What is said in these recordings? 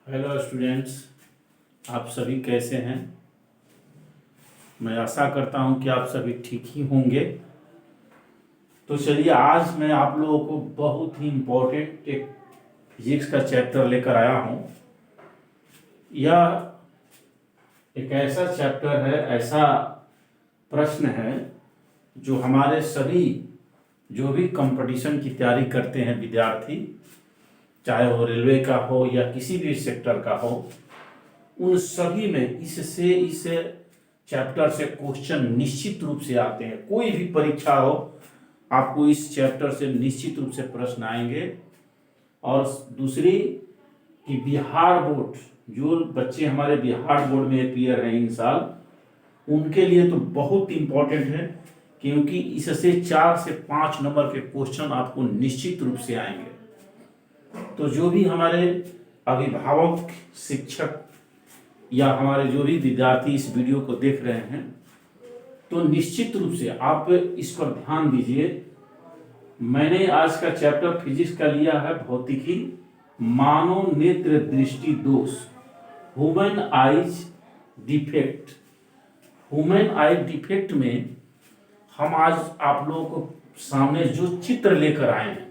Hello students, आप सभी कैसे हैं। मैं आशा करता हूं कि आप सभी ठीक ही होंगे। तो चलिए, आज मैं आप लोगों को बहुत ही इम्पोर्टेंट एक फिजिक्स का चैप्टर लेकर आया हूं। यह एक ऐसा चैप्टर है, ऐसा प्रश्न है जो हमारे सभी जो भी कंपटीशन की तैयारी करते हैं विद्यार्थी, चाहे वो रेलवे का हो या किसी भी सेक्टर का हो, उन सभी में इस चैप्टर से क्वेश्चन निश्चित रूप से आते हैं। कोई भी परीक्षा हो, आपको इस चैप्टर से निश्चित रूप से प्रश्न आएंगे। और दूसरी कि बिहार बोर्ड, जो बच्चे हमारे बिहार बोर्ड में अपीयर हैं इन साल, उनके लिए तो बहुत इंपॉर्टेंट है, क्योंकि इससे 4 से 5 नंबर के क्वेश्चन आपको निश्चित रूप से आएंगे। तो जो भी हमारे अभिभावक, शिक्षक या हमारे जो भी विद्यार्थी इस वीडियो को देख रहे हैं, तो निश्चित रूप से आप इस पर ध्यान दीजिए। मैंने आज का चैप्टर फिजिक्स का लिया है भौतिकी, मानव नेत्र दृष्टि दोष, ह्यूमन आइज डिफेक्ट। ह्यूमन आई डिफेक्ट में हम आज आप लोगों को सामने जो चित्र लेकर आए हैं,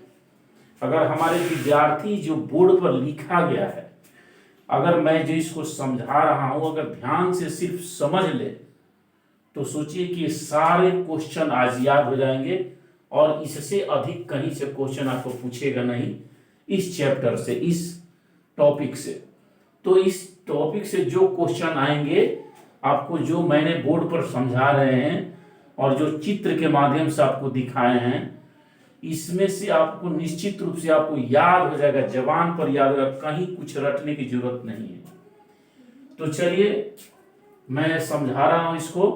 अगर हमारे विद्यार्थी जो बोर्ड पर लिखा गया है, अगर मैं जो इसको समझा रहा हूं, अगर ध्यान से सिर्फ समझ ले, तो सोचिए कि सारे क्वेश्चन आज याद हो जाएंगे और इससे अधिक कहीं से क्वेश्चन आपको पूछेगा नहीं इस चैप्टर से, इस टॉपिक से। तो इस टॉपिक से जो क्वेश्चन आएंगे, आपको जो मैंने बोर्ड पर समझा रहे हैं और जो चित्र के माध्यम से आपको दिखाए हैं, इसमें से आपको निश्चित रूप से आपको याद हो जाएगा, जबान पर याद होगा, कहीं कुछ रटने की जरूरत नहीं है। तो चलिए, मैं समझा रहा हूं इसको।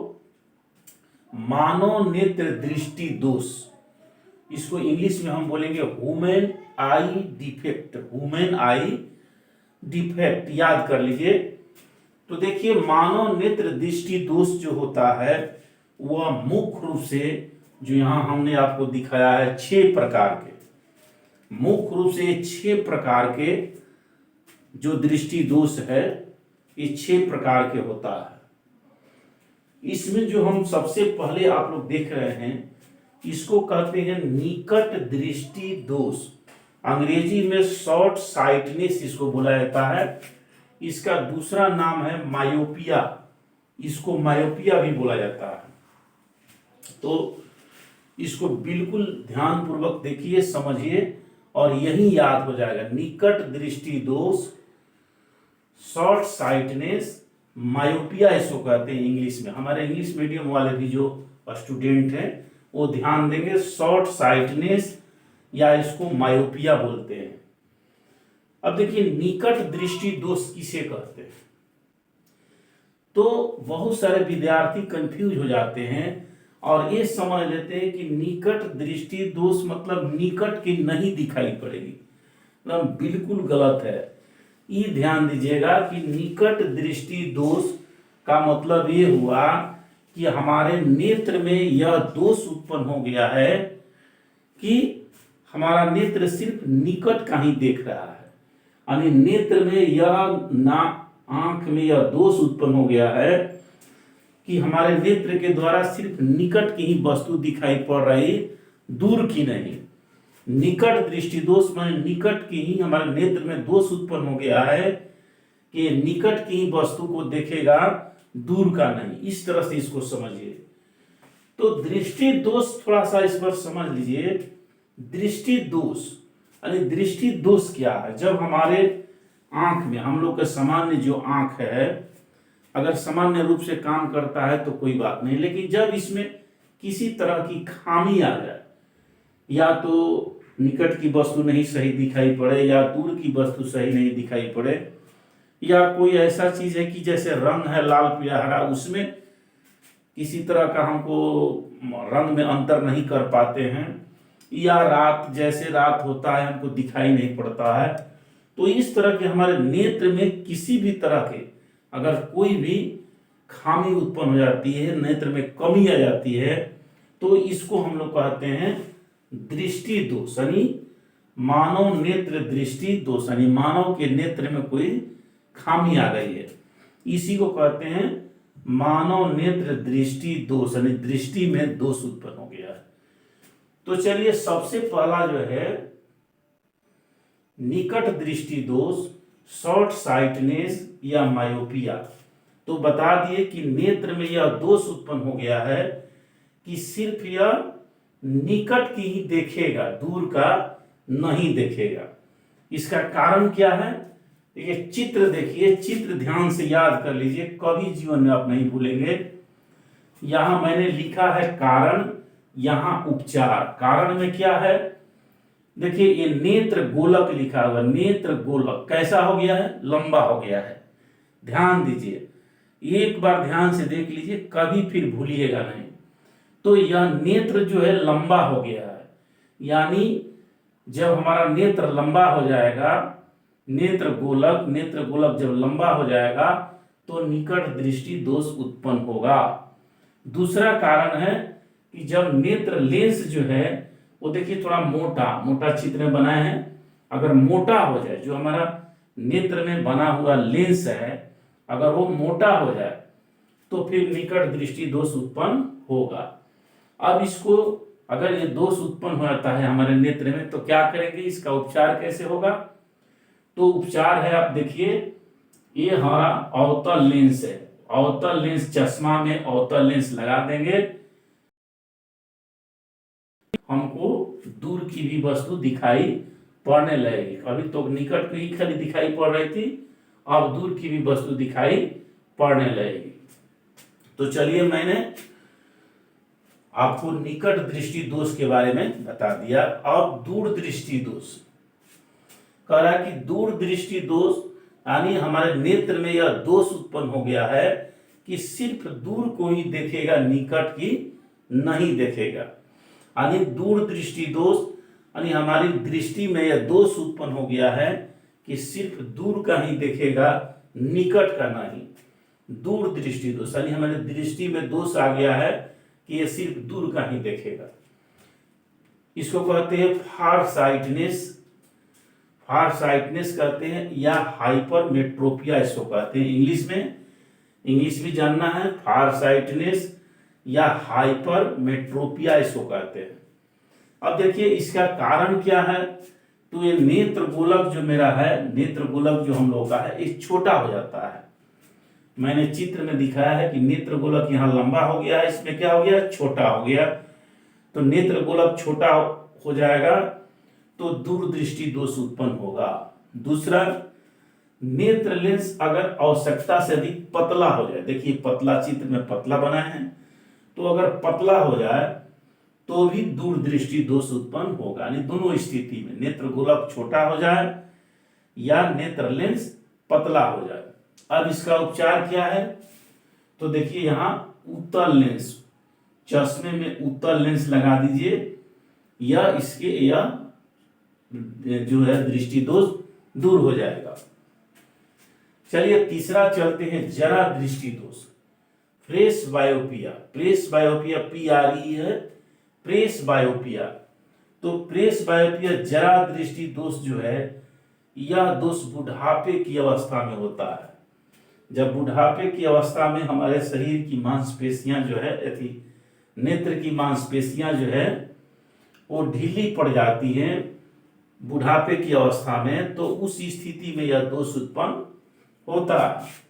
मानव नेत्र दृष्टि दोष, इसको इंग्लिश में हम बोलेंगे ह्यूमन आई डिफेक्ट। ह्यूमन आई डिफेक्ट याद कर लीजिए। तो देखिए, मानव नेत्र दृष्टि दोष जो होता है, वह मुख्य रूप से जो यहां हमने आपको दिखाया है 6 प्रकार के, मुख्य रूप से 6 प्रकार के जो दृष्टि दोष है, ये 6 प्रकार के होता है। इसमें जो हम सबसे पहले आप लोग देख रहे हैं, इसको कहते हैं निकट दृष्टि दोष। अंग्रेजी में शॉर्ट साइटनेस इसको बोला जाता है। इसका दूसरा नाम है मायोपिया, इसको मायोपिया भी बोला जाता है। तो इसको बिल्कुल ध्यान पूर्वक देखिए, समझिए और यही याद हो जाएगा। निकट दृष्टि दोष, शॉर्ट साइटनेस, मायोपिया इसको कहते हैं इंग्लिश में। हमारे इंग्लिश मीडियम वाले भी जो स्टूडेंट हैं वो ध्यान देंगे, शॉर्ट साइटनेस या इसको मायोपिया बोलते हैं। अब देखिए, निकट दृष्टि दोष किसे कहते हैं, तो बहुत सारे विद्यार्थी कंफ्यूज हो जाते हैं और ये समझ लेते हैं कि निकट दृष्टि दोष मतलब निकट की नहीं दिखाई पड़ेगी। मतलब बिल्कुल गलत है। ये ध्यान दीजिएगा कि निकट दृष्टि दोष का मतलब ये हुआ कि हमारे नेत्र में यह दोष उत्पन्न हो गया है कि हमारा नेत्र सिर्फ निकट का ही देख रहा है, यानी नेत्र में यह ना आंख में यह दोष उत्पन्न हो गया है कि हमारे नेत्र के द्वारा सिर्फ निकट की ही वस्तु दिखाई पड़ रही, दूर की नहीं। निकट दृष्टि दोष माने निकट की ही हमारे नेत्र में दोष उत्पन्न हो गया है कि निकट की ही वस्तु को देखेगा, दूर का नहीं। इस तरह से इसको समझिए। तो दृष्टि दोष थोड़ा सा इस पर समझ लीजिए। दृष्टि दोष यानी दृष्टि दोष क्या है, जब हमारे आंख में, हम लोग का सामान्य जो आंख है, अगर सामान्य रूप से काम करता है तो कोई बात नहीं, लेकिन जब इसमें किसी तरह की खामी आ जाए, या तो निकट की वस्तु नहीं सही दिखाई पड़े या दूर की वस्तु सही नहीं दिखाई पड़े, या कोई ऐसा चीज है कि जैसे रंग है लाल पीला हरा, उसमें किसी तरह का हमको रंग में अंतर नहीं कर पाते हैं, या रात जैसे रात होता है हमको दिखाई नहीं पड़ता है, तो इस तरह के हमारे नेत्र में किसी भी तरह के अगर कोई भी खामी उत्पन्न हो जाती है, नेत्र में कमी आ जाती है, तो इसको हम लोग कहते हैं दृष्टि दोष, यानी मानव नेत्र दृष्टि दोष, यानी मानव के नेत्र में कोई खामी आ गई है। इसी को कहते हैं मानव नेत्र दृष्टि दोष, यानी दृष्टि में दोष उत्पन्न हो गया है। तो चलिए सबसे पहला जो है निकट दृष्टि दोष, शॉर्ट साइटनेस या मायोपिया। तो बता दिए कि नेत्र में यह दोष उत्पन्न हो गया है कि सिर्फ यह निकट की ही देखेगा, दूर का नहीं देखेगा। इसका कारण क्या है? देखिए चित्र, देखिए चित्र ध्यान से याद कर लीजिए, कभी जीवन में आप नहीं भूलेंगे। यहां मैंने लिखा है कारण, यहां उपचार। कारण में क्या है? देखिए ये नेत्र गोलक लिखा हुआ, नेत्र गोलक कैसा हो गया है? लंबा हो गया है। ध्यान दीजिए, एक बार ध्यान से देख लीजिए, कभी फिर भूलिएगा नहीं। तो यह नेत्र जो है लंबा हो गया है, यानी जब हमारा नेत्र लंबा हो जाएगा, नेत्र गोलक जब लंबा हो जाएगा तो निकट दृष्टि दोष उत्पन्न होगा। दूसरा कारण है कि जब नेत्र लेंस जो है वो देखिए थोड़ा मोटा चित्र में बनाए हैं, अगर मोटा हो जाए, जो हमारा नेत्र में बना हुआ लेंस है अगर वो मोटा हो जाए तो फिर निकट दृष्टि दोष उत्पन्न होगा। अब इसको अगर ये दोष उत्पन्न हो जाता है हमारे नेत्र में तो क्या करेंगे, इसका उपचार कैसे होगा? तो उपचार है, आप देखिए ये हमारा अवतल लेंस है, अवतल लेंस, चश्मा में अवतल लेंस लगा देंगे, हमको दूर की भी वस्तु दिखाई पड़ने लगेगी। अभी तो निकट की ही खाली दिखाई पड़ रही थी, अब दूर की भी वस्तु दिखाई पड़ने लगेगी। तो चलिए मैंने आपको निकट दृष्टि दोष के बारे में बता दिया। अब दूर दृष्टि दोष कह रहा है कि दूर दृष्टि दोष यानी हमारे नेत्र में यह दोष उत्पन्न हो गया है कि सिर्फ दूर को ही देखेगा, निकट की नहीं देखेगा। यानी दूर दृष्टि दोष यानी हमारी दृष्टि में यह दोष उत्पन्न हो गया है कि सिर्फ दूर का ही देखेगा, निकट का नहीं। दूर दृष्टि दोष यानी हमारी दृष्टि में दोष आ गया है कि यह सिर्फ दूर का ही देखेगा। इसको कहते हैं फार साइटनेस, फार साइटनेस कहते हैं, या हाइपरमेट्रोपिया इसको कहते हैं। इंग्लिश भी जानना है, फार साइटनेस या हाइपरमेट्रोपिया इसको कहते हैं। अब देखिए इसका कारण क्या है? तो ये नेत्र गोलक जो मेरा है, नेत्र गोलक जो हम लोग का है, ये छोटा हो जाता है। मैंने चित्र में दिखाया है कि नेत्र गोलक यहाँ लंबा हो गया है, इसमें क्या हो गया? छोटा हो गया। तो नेत्र गोलक छोटा हो जाएगा तो दूर दृष्टि दोष उत्पन्न होगा। दूसरा, नेत्र लेंस अगर आवश्यकता से अधिक पतला हो जाए, देखिए पतला, चित्र में पतला बना है, तो अगर पतला हो जाए तो भी दूर दृष्टि दोष उत्पन्न होगा। यानी दोनों स्थिति में नेत्र गोलक छोटा हो जाए या नेत्र लेंस पतला हो जाए। अब इसका उपचार क्या है? तो देखिए यहाँ उत्तल लेंस, चश्मे में उत्तल लेंस लगा दीजिए, या इसके या जो है दृष्टि दोष दूर हो जाएगा। चलिए तीसरा चलते हैं, जरा दृष्टि दोष, प्रेस बायोपिया। प्रेस बायोपिया PRE है, प्रेस बायोपिया। तो प्रेस बायोपिया जरा दृष्टि दोष जो है, यह दोष बुढ़ापे की अवस्था में होता है। जब बुढ़ापे की अवस्था में हमारे शरीर की मांसपेशियां जो है, नेत्र की मांसपेशियां जो है वो ढीली पड़ जाती हैं बुढ़ापे की अवस्था में, तो उस स्थिति में यह दोष उत्पन्न होता है।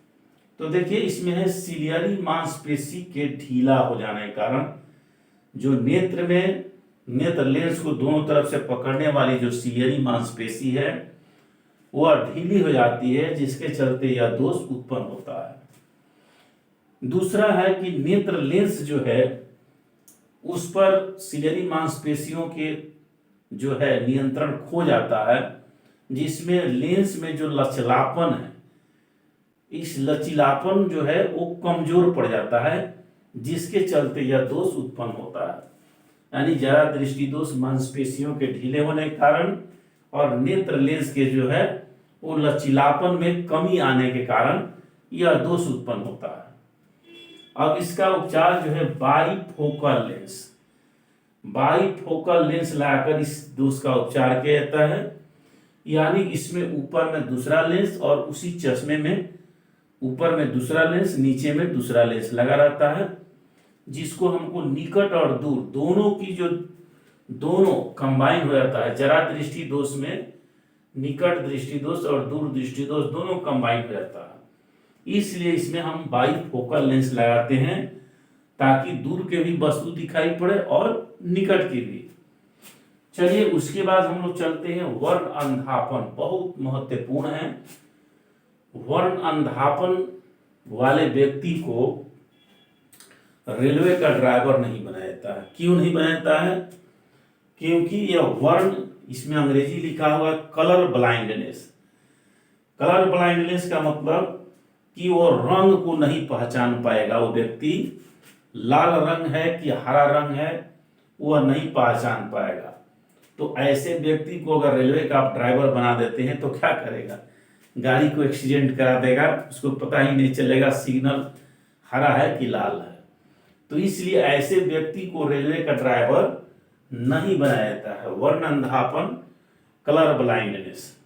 तो देखिए इसमें है सिलियरी मांसपेशी के ढीला हो जाने के कारण जो नेत्र में, नेत्र लेंस को दोनों तरफ से पकड़ने वाली जो सिलियरी मांसपेशी है वह ढीली हो जाती है, जिसके चलते यह दोष उत्पन्न होता है। दूसरा है कि नेत्र लेंस जो है उस पर सिलियरी मांसपेशियों के जो है नियंत्रण खो जाता है, जिसमें लेंस में जो लचीलापन है, इस लचीलापन जो है वो कमजोर पड़ जाता है, जिसके चलते यह दोष उत्पन्न होता है। यानी जरा दृष्टि दोष मांसपेशियों के ढीले होने के कारण और नेत्र लेंस के जो है वो लचीलापन में कमी आने के कारण यह दोष उत्पन्न होता है। अब इसका उपचार जो है बाईफोकल लेंस, बाईफोकल लेंस लगाकर इस दोष का उपचार किया जाता है। यानी इसमें ऊपर में दूसरा लेंस और उसी चश्मे में ऊपर में दूसरा लेंस, नीचे में दूसरा लेंस लगा रहता है, जिसको हमको निकट और दूर दोनों की जो दोनों कंबाइन हो जाता है। जरा दृष्टि दोष में निकट दृष्टि दोष और दूर दृष्टि दोष दोनों कंबाइन हो जाता है। इसलिए इसमें हम बाइफोकल लेंस लगाते हैं ताकि दूर के भी वस्तु दिखाई पड़े और निकट की भी। चलिए उसके बाद हम लोग चलते हैं वर्ण अंधापन, बहुत महत्वपूर्ण है। वर्ण अंधापन वाले व्यक्ति को रेलवे का ड्राइवर नहीं बनाया जाता है। क्यों नहीं बनाया जाता है? क्योंकि यह वर्ण, इसमें अंग्रेजी लिखा हुआ कलर ब्लाइंडनेस। कलर ब्लाइंडनेस का मतलब कि वो रंग को नहीं पहचान पाएगा। वो व्यक्ति लाल रंग है कि हरा रंग है वह नहीं पहचान पाएगा। तो ऐसे व्यक्ति को अगर रेलवे का आप ड्राइवर बना देते हैं तो क्या करेगा? गाड़ी को एक्सीडेंट करा देगा, उसको पता ही नहीं चलेगा सिग्नल हरा है कि लाल है। तो इसलिए ऐसे व्यक्ति को रेलवे का ड्राइवर नहीं बनाया जाता है। वर्ण अंधापन, कलर ब्लाइंडनेस।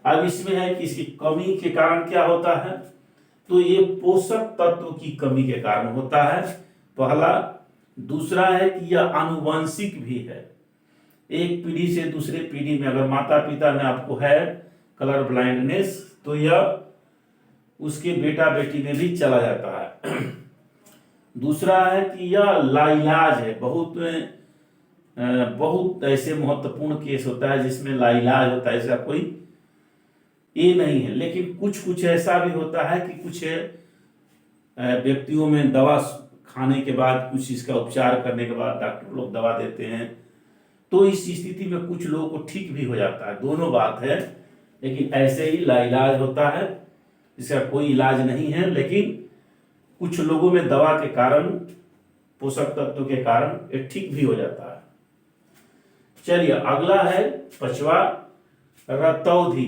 अब इसमें है कि इसकी कमी के कारण क्या होता है? तो ये पोषक तत्व की कमी के कारण होता है, पहला। दूसरा है कि यह आनुवंशिक भी है। एक पीढ़ी से दूसरे पीढ़ी में अगर माता पिता में आपको है कलर ब्लाइंडनेस तो यह उसके बेटा बेटी में भी चला जाता है। दूसरा है कि यह लाइलाज है। बहुत ऐसे महत्वपूर्ण केस होता है जिसमें लाइलाज होता है, ऐसा कोई ये नहीं है। लेकिन कुछ ऐसा भी होता है कि कुछ व्यक्तियों में दवा खाने के बाद, कुछ इसका उपचार करने के बाद डॉक्टर लोग दवा देते हैं तो इस स्थिति में कुछ लोगों को ठीक भी हो जाता है। दोनों बात है, लेकिन ऐसे ही लाइलाज होता है, इसका कोई इलाज नहीं है। लेकिन कुछ लोगों में दवा के कारण, पोषक तत्व के कारण ये ठीक भी हो जाता है। चलिए अगला है पांचवा, रतौंधी।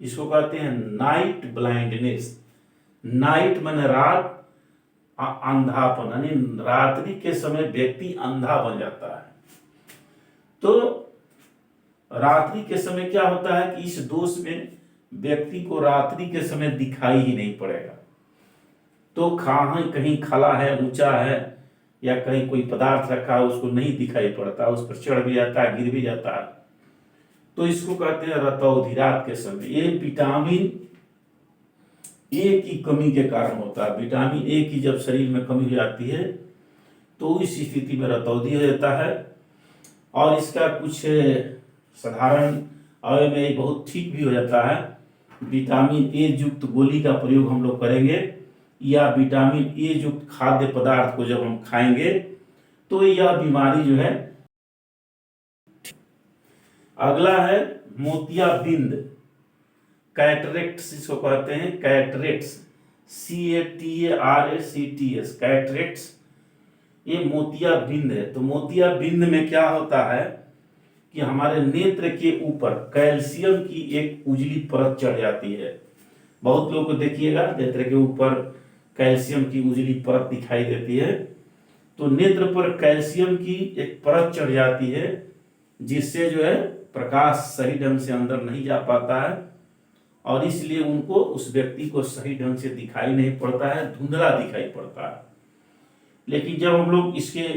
इसको कहते हैं नाइट ब्लाइंडनेस। नाइट माने रात, अंधापन यानी रात्रि के समय व्यक्ति अंधा बन जाता है। तो रात्रि के समय क्या होता है कि इस दोष में व्यक्ति को रात्रि के समय दिखाई ही नहीं पड़ेगा। तो कहीं खला है, ऊंचा है या कहीं कोई पदार्थ रखा है उसको नहीं दिखाई पड़ता, उस पर चढ़ भी जाता है, गिर भी जाता है। तो इसको कहते हैं रतौंधी, रात के समय। ये विटामिन ए की कमी के कारण होता है। विटामिन ए की जब शरीर में कमी हो जाती है तो इस स्थिति में रतौंधी हो जाता है। और इसका कुछ साधारण अवयव में बहुत ठीक भी हो जाता है। विटामिन ए युक्त गोली का प्रयोग हम लोग करेंगे या विटामिन ए युक्त खाद्य पदार्थ को जब हम खाएंगे तो यह बीमारी जो है। अगला है मोतियाबिंद, कैटरेक्ट्स इसको कहते हैं, कैटरेक्ट्स, CATARACTS, कैटरेक्ट्स। ये मोतियाबिंद है। तो मोतियाबिंद में क्या होता है कि हमारे नेत्र के ऊपर कैल्शियम की एक उजली परत चढ़ जाती है। बहुत लोगों को देखिएगा नेत्र के ऊपर कैल्शियम की उजली परत दिखाई देती है। तो नेत्र पर कैल्शियम की एक परत चढ़ जाती है जिससे जो है प्रकाश सही ढंग से अंदर नहीं जा पाता है और इसलिए उनको, उस व्यक्ति को सही ढंग से दिखाई नहीं पड़ता है, धुंधला दिखाई पड़ता है। लेकिन जब हम लोग इसके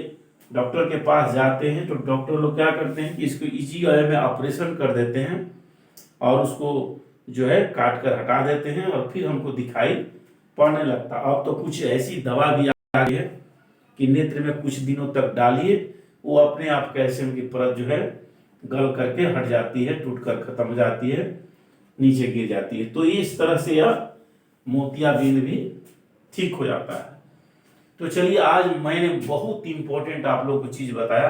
डॉक्टर के पास जाते हैं तो डॉक्टर लोग क्या करते हैं कि इसको इजी वे में ऑपरेशन कर देते हैं और उसको जो है काट कर हटा देते हैं और फिर हमको दिखाई पड़ने लगता। अब तो कुछ ऐसी दवा भी आ गई है कि नेत्र में कुछ दिनों तक डालिए, वो अपने आप कैल्शियम की परत जो है गल करके हट जाती है, टूट कर खत्म हो जाती है, नीचे गिर जाती है। तो इस तरह से यह मोतियाबिंद भी ठीक हो जाता है। तो चलिए आज मैंने बहुत इंपॉर्टेंट आप लोगों को चीज बताया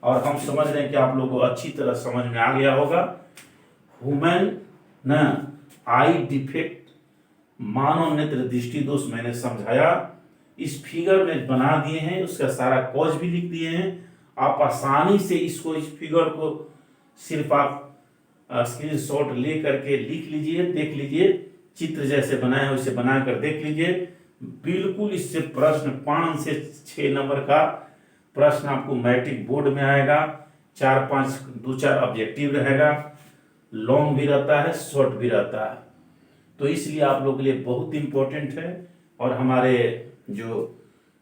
और हम समझ रहे हैं कि आप लोगों को अच्छी तरह समझ में आ गया होगा। ह्यूमन न आई डिफेक्ट, मानव नेत्र दृष्टि दोष मैंने समझाया, इस फिगर में बना दिए हैं, उसका सारा कॉज भी लिख दिए हैं। आप आसानी से इसको, इस फिगर को सिर्फ आप स्क्रीनशॉट ले करके लिख लीजिए, देख लीजिए, चित्र जैसे बनाए हैं वैसे बनाकर देख लीजिए। बिल्कुल इससे प्रश्न 5 से 6 नंबर का प्रश्न आपको मैट्रिक बोर्ड में आएगा। 4-5 2-4 ऑब्जेक्टिव रहेगा लॉन्ग भी रहता है, शॉर्ट भी रहता है। तो इसलिए आप लोगों के लिए बहुत इम्पोर्टेंट है, और हमारे जो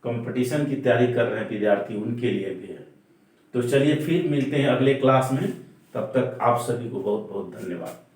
कंपटीशन की तैयारी कर रहे हैं विद्यार्थी उनके लिए भी है। तो चलिए फिर मिलते हैं अगले क्लास में, तब तक आप सभी को बहुत बहुत धन्यवाद।